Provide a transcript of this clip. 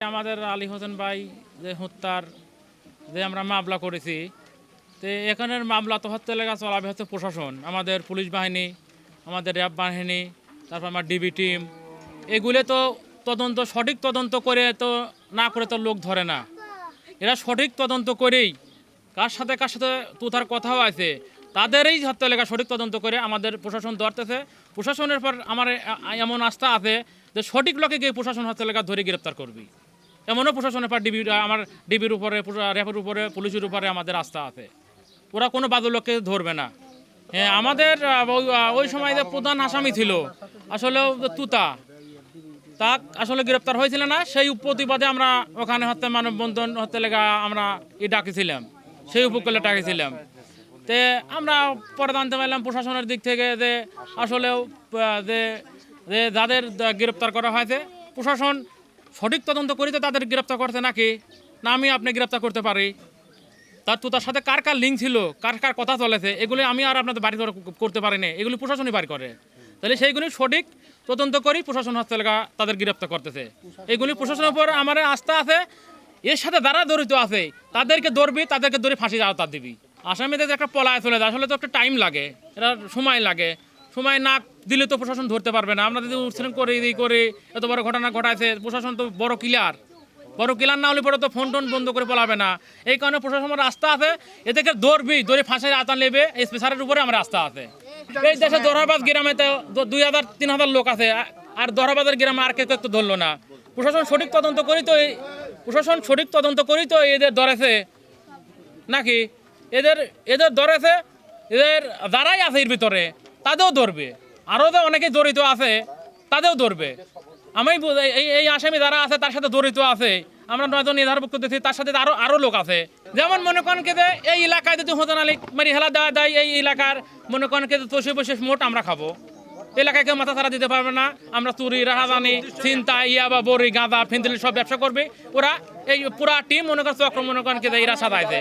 আমাদের আলী হোসেন ভাই যে হত্যার যে আমরা মামলা করেছি, তো এখানের মামলা তো হত্যা লেগা চলাবে হচ্ছে প্রশাসন, আমাদের পুলিশ বাহিনী, আমাদের র্যাব বাহিনী, তারপর আমার ডিবি টিম, এগুলো তো তদন্ত সঠিক তদন্ত করে তো না করে তো লোক ধরে না। এরা সঠিক তদন্ত করেই কার সাথে তুতার কথাও আছে, তাদেরই হত্যা লেখা সঠিক তদন্ত করে আমাদের প্রশাসন ধরতেছে। প্রশাসনের পর আমার এমন আস্থা আছে যে সঠিক লোকে গিয়ে প্রশাসন হত্যা লেখা ধরে গ্রেপ্তার করবি, এমনও প্রশাসনের পর আমার ডিবির উপরে, র্যাবের উপরে, পুলিশের উপরে আমাদের আস্থা আছে। ওরা কোনো বাদু লোককে ধরবে না। হ্যাঁ, আমাদের ওই সময় যে প্রধান আসামি ছিল আসলে তুতা, তা আসলে গ্রেপ্তার হয়েছিল না। সেই প্রতিবাদে আমরা ওখানে হত্যা মানববন্ধন হত্যা লেগা আমরা ডাকেছিলাম, সেই উপকূলে ডাকেছিলাম। তে আমরা পরে জানতে পারলাম প্রশাসনের দিক থেকে যে আসলেও যে যাদের গ্রেপ্তার করা হয়েছে, প্রশাসন সঠিক তদন্ত করিতে তাদের গ্রেপ্তার করতে নাকি না আমি আপনি গ্রেপ্তার করতে পারি। তার সাথে কার কার লিঙ্ক ছিল, কার কার কথা চলেছে, এগুলি আমি আর আপনাদের বাড়ি করতে পারি না, এগুলি প্রশাসনই বাড়ি করে। তাহলে সেইগুলি সঠিক তদন্ত করি প্রশাসন হস্তলেখা তাদের গ্রেপ্তার করতেছে। এইগুলি প্রশাসনের উপর আমার আস্থা আছে। এর সাথে যারা জড়িত আছে তাদেরকে ধরবি, তাদেরকে ধরে ফাঁসি তার দিবি। আসামিদের একটা পলায় চলে যায়, আসলে তো একটা টাইম লাগে, এটা সময় লাগে। সময় না দিলে তো প্রশাসন ধরতে পারবে না। আমরা যদি উচ্ছেদ করে এত বড় ঘটনা ঘটাইছে, প্রশাসন তো বড় ক্লিয়ার না হলে পরে তো ফোন টোন বন্ধ করে পলাবে না। এই কারণে প্রশাসনের আস্থা আছে, এদেরকে ধরবি, ধরে ফাঁসির আওতায় নেবে, এসপি স্যারের উপরে আমার আস্থা আছে। এই দেশে দরহাবাদ গ্রামে তো 2000-3000 লোক আছে, আর দরহাবাদের গ্রামে আর কেউ তো ধরলো না। প্রশাসন সঠিক তদন্ত করি তো এদের ধরেছে নাকি, এদের ধরেছে, এদের যারাই আছে এর ভিতরে তাদেরও ধরবে, আরও যে অনেকে জড়িত আছে তাদেরও ধরবে। আমি এই আসামি যারা আছে তার সাথে জড়িত আছে, আমরা 9 জন নির্ধারভুক্ত দিচ্ছি, তার সাথে আরো লোক আছে। যেমন মনে করেন যে এই এলাকায় যদি হোসেন আলী মানে হেলা দেওয়া দেয়, এই এলাকার মনে করেন যে বসে মোট আমরা খাবো। এলাকায় কেউ মাথা ছাড়া দিতে পারবে না। আমরা চুরি, রাহাজানি, চিন্তা, ইয়াবা, বড়ি, গাঁদা, ফিন্দিলি সব ব্যবসা করবে ওরা। এই পুরা টিম মনে করছে চক্র মনে করেন যে এরা সাজাইছে।